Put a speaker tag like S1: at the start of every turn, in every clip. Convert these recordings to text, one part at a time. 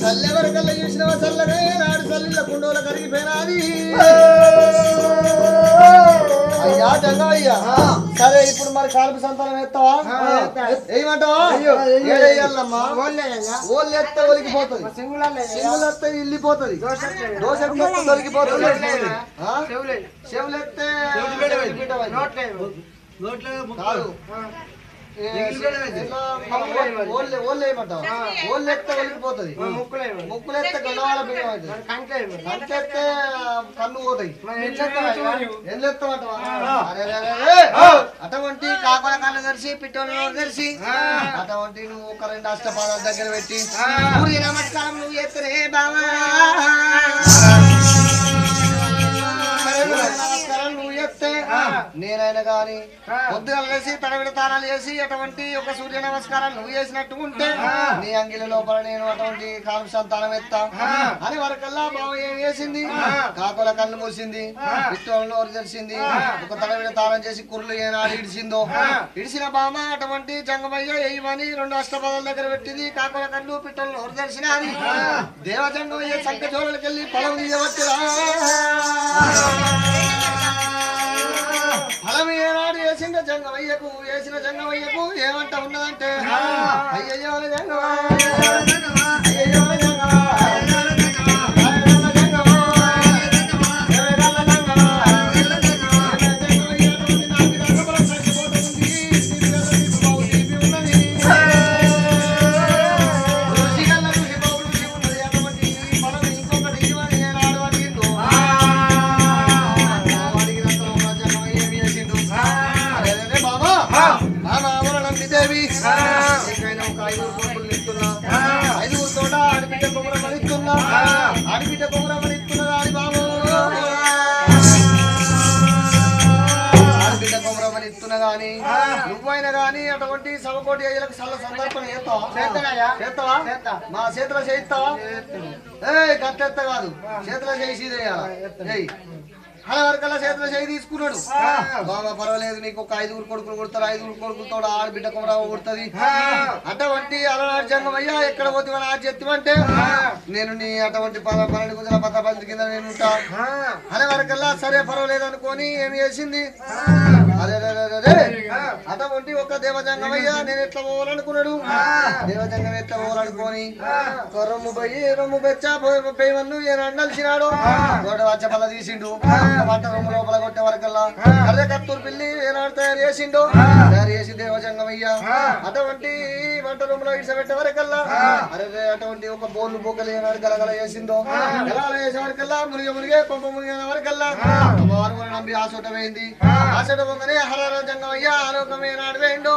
S1: చల్లెవరకల్లా చూసినవా చల్లగా నాడు చల్లిళ్ళ కుండోల కరిగిపోయినాది అయ్యా జంగయ్యా సరే ఇప్పుడు మరి కాలుపు సంతానం ఎత్తావా ఏమంటావా ఏదమ్మా ఓళ్ళు ఎత్తే ఒలిగిపోతుంది సింగులు ఎత్తే ఇల్లిపోతుంది దోశ తొలగిపోతుంది చెవులెత్తే కాదు ఓళ్ళెత్తే ఒలిగిపోతుంది ముక్కులెత్తే గొడవల బియ్యం అవుతుంది కంచెత్తే కన్ను పోతాయి ఎల్లెత్తమంటావా అటువంటి కాకుల కళ్ళు తెరిచి పిట్టోళ్ళు తెరిచి అటువంటి నువ్వు ఒక రెండు అష్టపాదాల దగ్గర పెట్టి సూర్య నమస్కారం నువ్వు ఎత్తరే బావా నమస్కారం నువ్వు ఎత్తే నేనైనా గాని పొద్దున వేసి తడవిడ తానాలు చేసి అటువంటి ఒక సూర్య నమస్కారం నువ్వు చేసినట్టు ఉంటే నీ అంగిల లోపల నేను అటువంటి కాలు సంతానం ఎత్తా అని వరకల్లా బావ ఏం చేసింది కాకుల కళ్ళు మూసింది పిట్టోళ్ళ నోరు తెరిచింది ఒక తడవిడ తానం చేసి కుర్రలు ఏనాడు ఇడిచిందో ఇడిచిన బామ అటువంటి జంగమయ్య ఏమని రెండు అష్టపదాల దగ్గర పెట్టింది కాకుల కళ్ళు పిట్టోళ్ళ నోరు తెరిచిన అని దేవ జంగమయ్య సంక జోళ్ళకి వెళ్ళి పొలం తీయబట్టిరా ఫలం ఏనాడు వేసిన జంగమయ్యకు వేసిన జంగమయ్యకు ఏమంట ఉన్నదంటే అయ్యయ్యో జంగమా అయ్యయ్యో జంగమా ఆడిబిడ్డ కొమరమని ఇస్తున్నదా అని బాబు ఆడిబిడ్డ కొమరమని ఇస్తున్నా గాని నువ్వైనా గాని అటువంటి సవకోటి అయ్యలకు సల్ల సందర్భం చేస్తావా మా చేతిలో చేయిస్తావా ఏ గట్టెత్త కాదు చేతిలో చేసి అలా వరకల్లా చేతిలో చేయి తీసుకున్నాడు బాబా పర్వాలేదు నీకు ఒక 5 కొడుకులు కొడతారు 5 కొడుకులతో ఆడబిడ్డ కొమరావ కొడుతుంది అటువంటి అలనాడు జంగమయ్యా ఎక్కడ పోతే ఆ చెత్తివంటే నేను నీ అటువంటి 12 గుజల 10 కింద నేను ఉంటా అనే వరకల్లా సరే పర్వాలేదు అనుకొని ఏమి చేసింది అరే అటువంటి ఒక దేవజంగమయ్యా నేను ఎట్లా పోవాలనుకున్నాడు దేవజంగం ఎట్లా పోవాలనుకొని రొమ్ము బెచ్చా పేమన్ను నలిసినాడు వచ్చపల్ల తీసిండు వంట రొమ్ము లోపల కొట్టే వరకల్లా అదే కత్తూరు పిల్లి ఏనాడు తయారు చేసిండు తయారు చేసి దేవజంగమయ్యా అటువంటి వంట రొమ్ములో ఇడిసబెట్టే వరకల్లా అరే అటువంటి ఒక బోర్లు బొగ్గలు ఏనాడు గలగల చేసిందో గలగల చేసే వరకల్లా మునిగే కొంప మునిగే వరకల్లా వారు నమ్మి ఆసోట వేయింది ఆసోట పొంగనే హర జంగమయ్యా ఆలోకం ఏనాడు వేయండు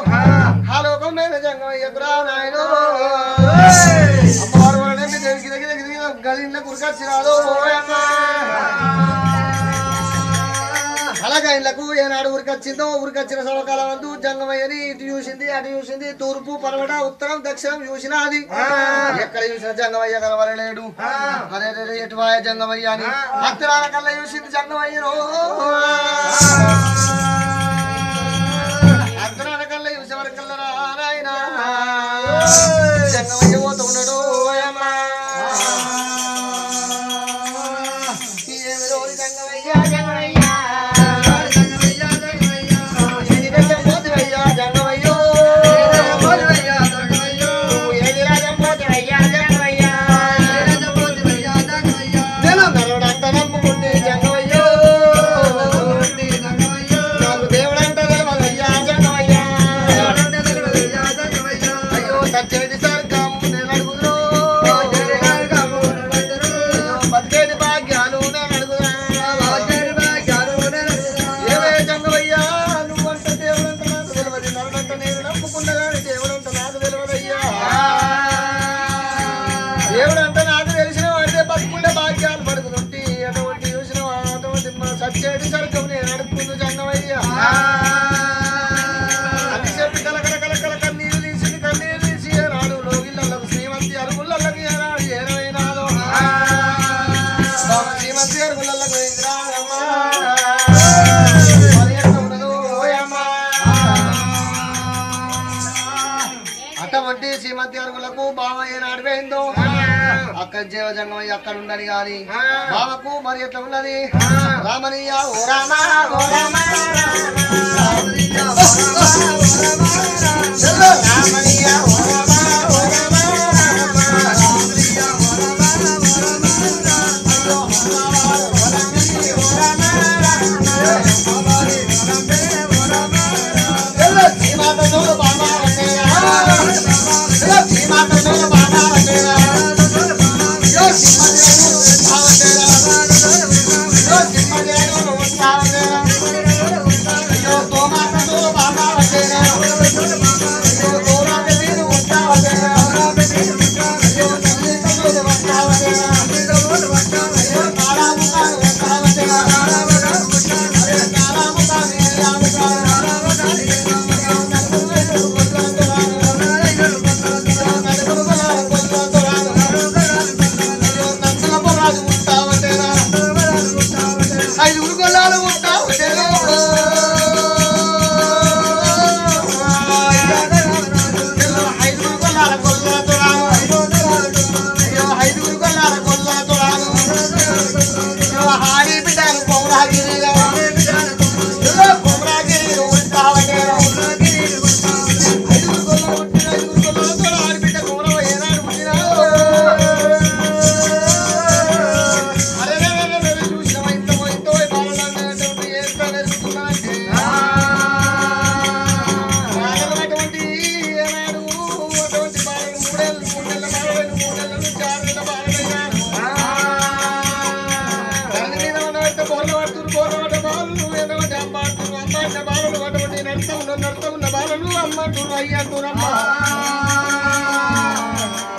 S1: ఆలోకం మీద జంగమయ్యకు రా నాయుడు అమ్మవారు నమ్మి దగ్గర గలిన్న కురికొచ్చినాడు అలాగే ఇళ్లకు ఏనాడు ఊరికొచ్చిందో ఊరికొచ్చిన సమకాలం అందు జంగమయ్యని ఇటు చూసింది అటు చూసింది తూర్పు పడమట ఉత్తరం దక్షిణం చూసినా అది ఎక్కడ చూసిన జంగమయ్య కలవరలేడు అరే ఎటువాయ జంగమయ్య అని అత్తరాల కల్లా చూసింది జంగమయ్యను అత్తరాల కల్లా చూసేవరకల్లా నాయన జంగమయ్య పోతూ ఉన్నాడు బతుకుంటే భాగ్యాలు పడుకుతుంటే అటువంటి చూసిన అటువంటి సచ్చేటి సరుకు నేను అడుపుకుందు జంగమయ్యా అది చెప్పి కలకల కన్నీరు తీసి ఏనాడు లోగిళ్ళకు శ్రీమంతి అరుగుళ్ళకి ఏనాడు ఏమైనాదో శ్రీమంతి అరుగుళ్ళకు అటువంటి శ్రీమంతి అరుగులకు బావ ఏనాడు పోయిందో అక్కడ జీవజంగమయ్య అక్కడ ఉండని గాని బావకు మరి ఎట్లా ఉన్నది రామనీయ ఓ రామ ఓ రామ రామనీయ ఓ రామ ఓ రామ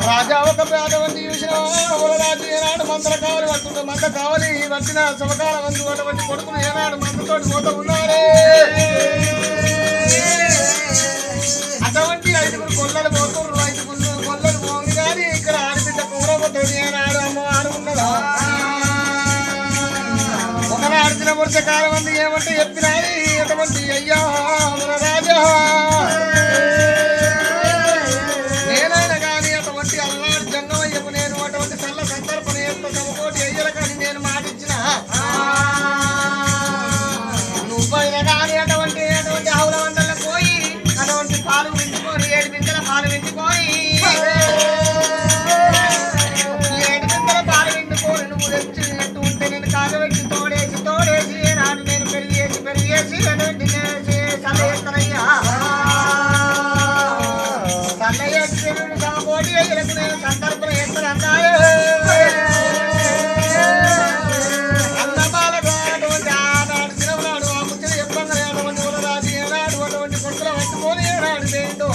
S1: రాజా ఒక పేదవంతి చూసిన రాజు ఏనాడు మంత్ర కావాలి పడుతుంటే మంద కావాలి వచ్చిన శుభకాల వంతు అటువంటి కొడుకులు ఏనాడు మందతోటి పోతూ ఉన్నారే అటువంటి 5 కొల్లలు పోతున్నారు 5 కొల్లలు పోయి కానీ ఇక్కడ ఆడబిడ్డ కూరపోతూ ఏనాడు అమ్మ ఆడుకున్నదా ఒకనాడు తిన వర్షకాలం మంది ఏమంటే చెప్పినారు అటువంటి అయ్యా మన రాజా నేనైనా కానీ అటువంటి అల్లాడు జంగమయ్యకు నేను అటువంటి చల్ల సందర్భన ఎంత సమకోటి అయ్యల కానీ నేను మాటిచ్చిన నువ్వైనా కానీ అటువంటి ఆవుల వందల్లో పోయి అటువంటి పాలు వింటుకొని 7 బిందెల పాలు వింటుకొని 7 బిందెల పాలు వింటుకొని నువ్వు తెచ్చినట్టు ఉంటే నేను కాగబెట్టి తోడేసి నాడు నేను పెరిగేసి అటువంటి చల్లయ్యా సమకోటి అయ్యలకు నేను సందర్భం ఎత్తనందాయే అన్నమాలకు అటువంటి ఆనాడు తినవునాడు ఆ ముచ్చట చెప్పంగా అటువంటి ఉలరాజు ఏనాడు అటువంటి కొట్టులు పట్టుకొని ఏనాడు ఏంటో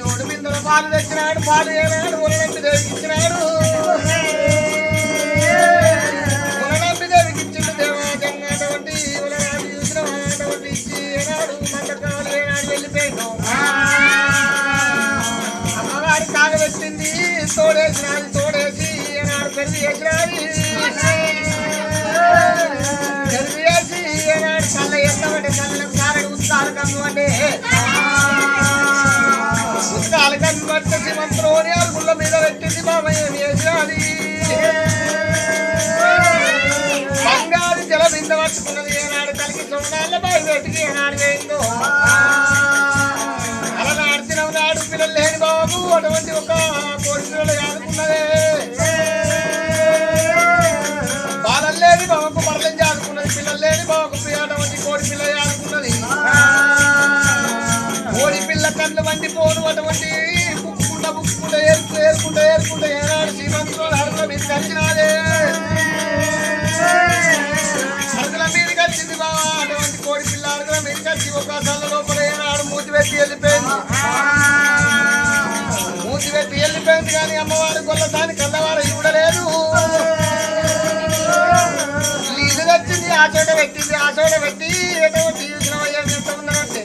S1: 7 బిందెల పాలు తెచ్చినాడు పాలు ఏనాడు ఉలనంపి దేవికి ఇచ్చినాడు ఉలనంపి దేవికి ఇచ్చిండు దేవాజంగా అటువంటి ఉలరాజు చూసిన అటువంటి ఇచ్చి ఏనాడు మంద కావాలి ఏనాడు వెళ్ళిపోయిండు అమ్మవారి కాగబెట్టింది తోడేసి ఏనాడు పెళ్లి చేసి ఏనాడు చల్ల ఎత్తమంటే చల్లకు కారడు ఉత్తాలు కమ్ము అంటే ఉత్తాలు కమ్మి పట్టేసి మంత్రోని అరుగుళ్ళ మీద పెట్టింది బాబయ్య వేసిరాలి బంగారు జల బింద పట్టుకున్నది ఏనాడు కలిగి చూడాల బాయి పెట్టుకి ఏనాడు వేయిందో అలా నాడు పిల్లలు లేని బాబు అటువంటి ఒక కోడి పిల్లలు ఆడుకున్నదే బాలలు లేని బాబుకు బర్రెలు ఆడుకున్నది పిల్లలు లేని బాబుకు అటువంటి కోడి పిల్ల ఆడుకున్నది కోడి పిల్ల కళ్ళు వండిపోను అటువంటి బుక్కుంట ఏరుకుంటే ఏనాడు శ్రీమంతులు అడుగుల మీద కలిసినాదే అడుగుల మీదకి వచ్చింది బాబా అటువంటి కోడి పిల్ల అడుగుల మీదకి వచ్చి ఒక సల్ల లోపల ఏనాడు మూతి పెట్టి వెళ్ళిపోయింది మూతి పెట్టి కానీ అమ్మవారు గొల్లసాని కన్నవారు ఇవ్వలేదు నీళ్ళు వచ్చింది ఆ చోట పెట్టింది ఆ చోట పెట్టి ఎటువంటి ఎంత ఉందంటే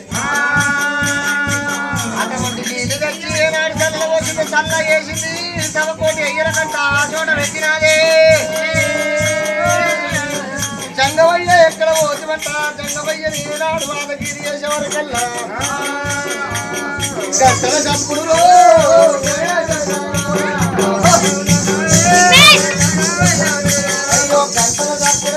S1: అటువంటి నీళ్ళు తెచ్చి ఏనాడు చల్ల వచ్చింది చల్ల వేసింది సవకోటి అయ్యలకంట ఆ చోట పెట్టినాదే జంగవయ్య ఎక్కడ పోతుమంట జంగవయ్య నీనాడు వాదగిరి చేసేవారికల్లా గంటల చప్పుడు అయ్యో గంటల చప్పుడు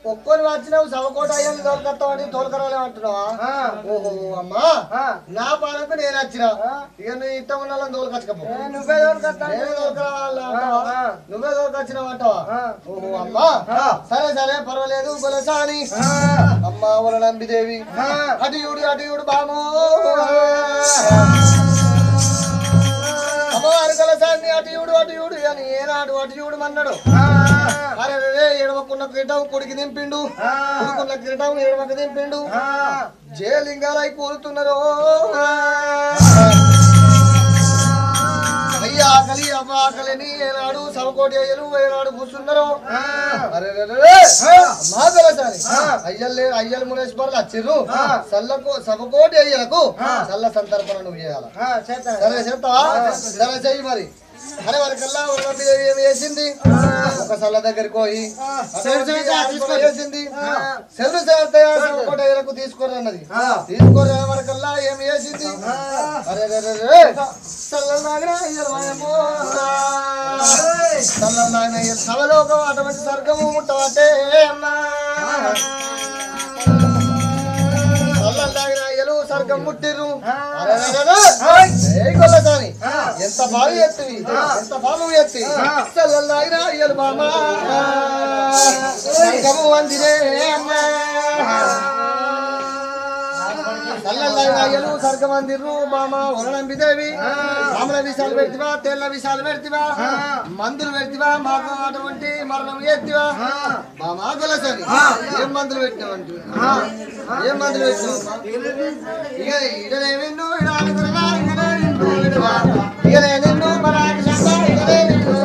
S1: ఒక్కొని వచ్చినావు సవకోట అయ్యాను తోలుకొస్తామని తోలుకరాలే అంటున్నావా ఓహో అమ్మా నా పాలకు నేను వచ్చినా ఇక నీ ఇష్టం ఉన్న తోలుకొచ్చకపో నువ్వే నువ్వే తోలుకొచ్చినావు అంటావా ఓహో అమ్మా సరే సరే పర్వాలేదు బలసాని అమ్మా వరనంబిదేవి అటుయుడు బామో అమ్మవారి కలసాన్ని అటుయుడు అని ఏనాడు అటుయుడు అన్నాడు అరే ఎడమకున్న కిరీటం కొడికి దింపిండు కొడుకున్న కిరీటం ఎడమకు దింపిండు జయలింగాలై కూలుతున్నారు అయ్యా ఆకలి అమ్మ ఆకలిని ఏనాడు సవకోటి అయ్యలు ఏనాడు కూర్చున్నారు అరే మా కలసాని అయ్యలు మునేశ్వర్లు వచ్చిర్రు సల్లకు సవకోటి అయ్యలకు చల్ల సంతర్పణ నువ్వు చేయాలి సరే చెప్తావా సరే చెయ్యి మరి అరే వరకల్లా ఏమి వేసింది ఒక సల్ల దగ్గరికి పోయి వేసింది శివుడు కోటయ్యలకు తీసుకోరన్నది తీసుకోర వరకల్లా ఏమి వేసింది అరే సవలోకం అటువంటి స్వర్గము ముట్టవటే స్వర్గం ముట్టిర్రు కొల్లసాని ఎంత బాగా ఎత్తివి ఎంత బాగు ఎత్తి చల్లల్లాగిన అయ్యలు మామా స్వర్గము వందిరే చల్లల్లాగిన అయ్యలు స్వర్గం అందిర్రు మామా వరణంబిదేవి రాముల విషయాలు పెడితివా తెల్ల విషయాలు పెడితివా మందులు పెడితివా మాకు అటువంటి మరణం ఎత్తివా మామా కొల్లసాని ఏం మందులు పెట్టినావంటు ఏం మందులు పెట్టినావు ఇక ఇడనే విన్ను ఇడనే నిన్ను మరాఠీ ఇడనే నిన్ను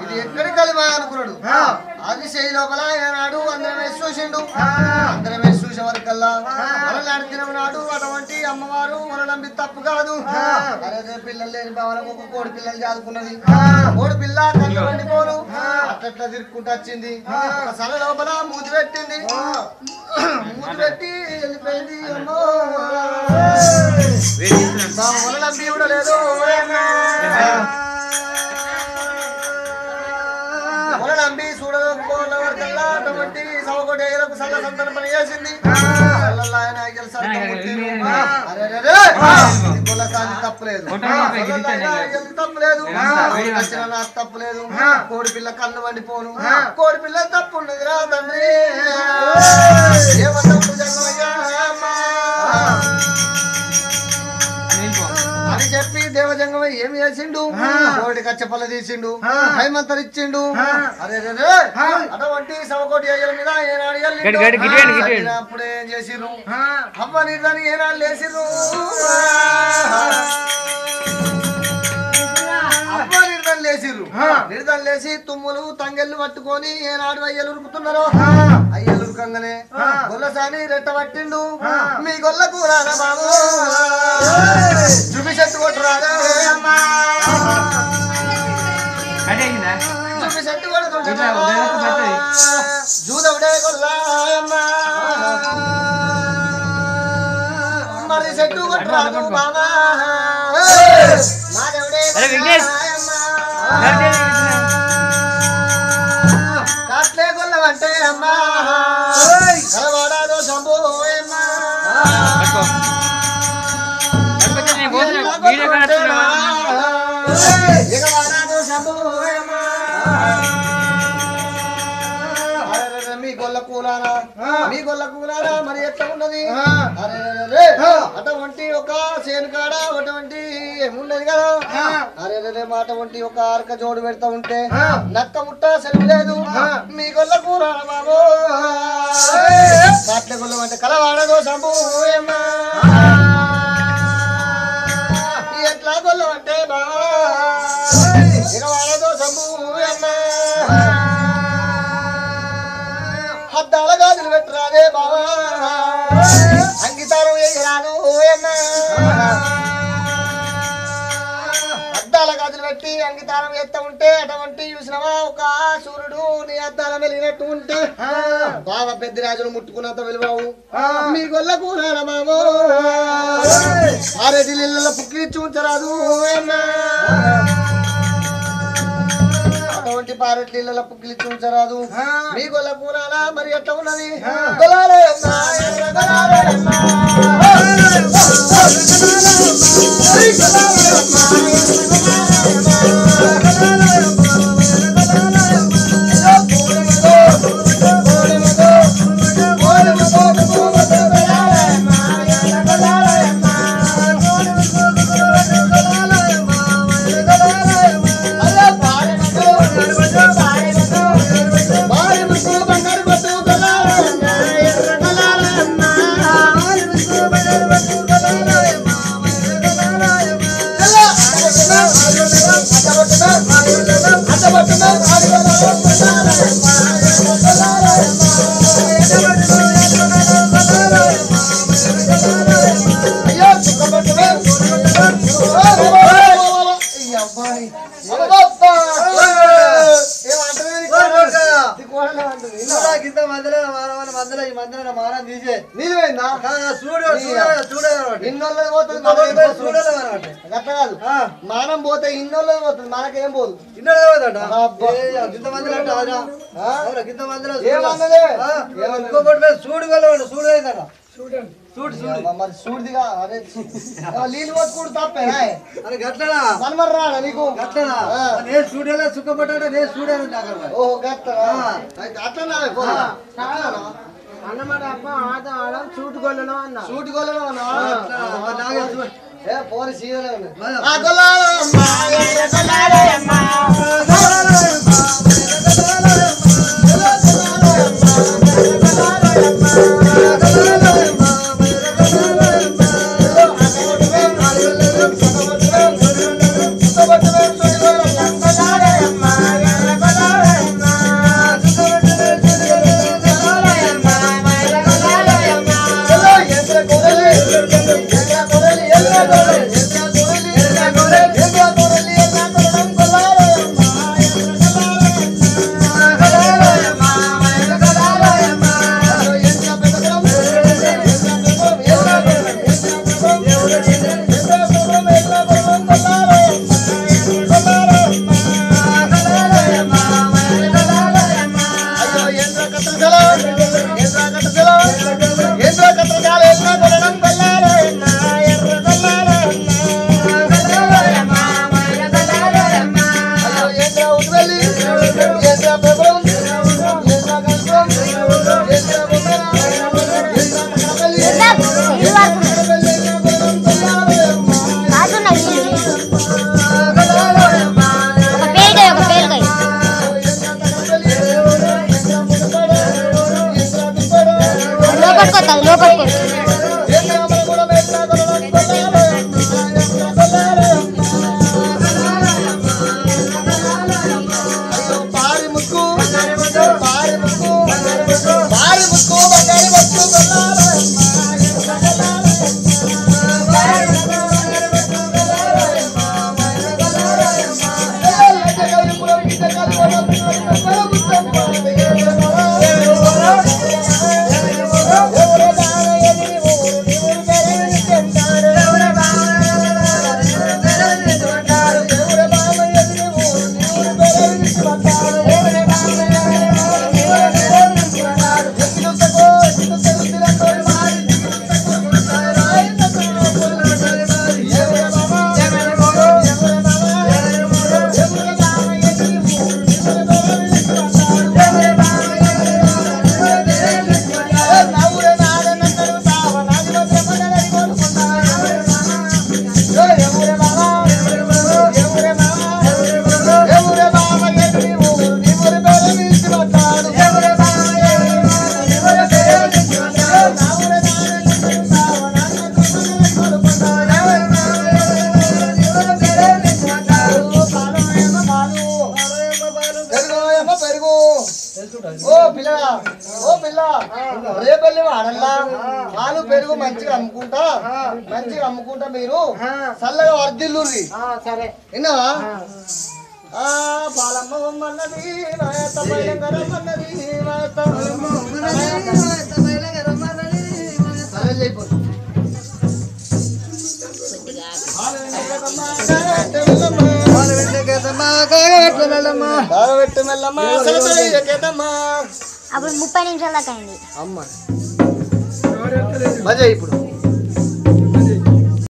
S1: ఇది ఎక్కడి కలిమా అనుకున్నాడు అది చేయి లోపల ఏనాడు అందరమే చూసిండు అందరమే చూసే వరకల్లా మనలాంటి దినం నాడు అటువంటి అమ్మవారు మనలంబి తప్పు కాదు అరే పిల్లలు లేని భావనకు ఒక కోడి పిల్లలు చదువుకున్నది కోడి పిల్ల కళ్ళు పండిపోను అట్లా తిరుక్కుంటూ వచ్చింది సల లోపల మూతి పెట్టింది మూతి పెట్టి వెళ్ళిపోయింది అమ్మో మనలంబి కూడా లేదు నంబి చూడకల్లా అటువంటి సవకోటేలకు సల్ల సంతన పని చేసింది తప్పులేదు తప్పులేదు కోడి పిల్ల కన్ను వండిపోను కోడి పిల్ల తప్పు ఉన్నది రా తండ్రి అని చెప్పి దేవజంగమై ఏమి చేసిండు కోడి కచ్చపల్ల తీసిండు హైమంతలు ఇచ్చిండు అరే అటువంటి సవకోటి అయ్యల మీద ఏనాడు అప్పుడే ఏం చేసిర్రు అవ్వ నిర్దాన్ని ఏనాడు లేసిర్రు అవ్వ నిర్దాన్ని లేసిర్రు నిర్దాన్ని లేసి తుమ్ములు తంగెళ్ళు పట్టుకొని ఏనాడు అయ్యలు ఉరుకుతున్నారు అయ్యలు ఉరుకంగానే గొల్లసాని రెట్ట పట్టిండు మీ గొల్లకు రారా బాబు చూపిసెట్టు కొట్టురారా చూపిసెట్టు కొడుతుంటే జూదవుడే గొల్లాయమ్మా మరి చెట్టు కొట్టురాదు బాబా మాదేవుడే కాట్లే గొల్లవంటే అమ్మా కలవాడాదో శంభో అమ్మా మీ గొల్ల కూలారా మీ గొల్ల కూలారా మరి ఎట్లా ఉన్నది అరే అటువంటి ఒక చేను కాడ అటువంటి ఏమున్నది కదా అరే అటువంటి ఒక ఆర్క జోడు పెడతా ఉంటే నక్క ముట్ట సెలవు లేదు మీ గొల్ల కూలారా బాబు కాట్ల గొల్లం అంటే కలవాడదో సంబు ఎట్లా గొల్లం అంటే బాబా వాడదో సంబు హద్దాల గాజులు పెట్టరాదే బాబా అంగితారం వేయరాను అద్దాల గాజులు పెట్టి అంగితారం వేస్తా ఉంటే అటువంటి చూసినవా ఒక సూర్యుడు నీ అద్దాల వెలిగినట్టు ఉంటే బాబా పెద్ద రాజును ముట్టుకున్నంత వెలువావు మీ గొల్ల కూర బాబు ఆరేటి నీళ్ళ పుక్కిచ్చి ఉంచరాదు అటువంటి పారెట్ నీళ్ళ పుక్కిలిచ్చి ఉంచరాదు మీ గొల్ల కూరాలా మరి ఎట్లా ఉన్నది మానం పోతే ఇన్నోళ్ళు పోతుంది మనకేం పోదు చూడుదిగా అదే నీళ్ళు పోసుకుంటూ తప్పే గట్లనా మనమర్రాడా నీకు గట్లనా నేను చూడలే సుఖపడ్డా నేను చూడాను ఓహో గట్లనా అట్లనా అన్నమాట అప్ప ఆట ఆడం చూటుగొల్లను అన్న చూటుగొల్లను అన్న ఏ పోని సీదలే రేపల్లి వాడల్లా పాలు పెరుగు మంచిగా అమ్ముకుంటా మీరు చల్లగా వర్దిల్లుర్రి విన్నావా పాలమ్మ బొమ్మన్నది
S2: అప్పుడు 30 నిమిషాల దాకా అయింది
S1: అమ్మ మజా ఇప్పుడు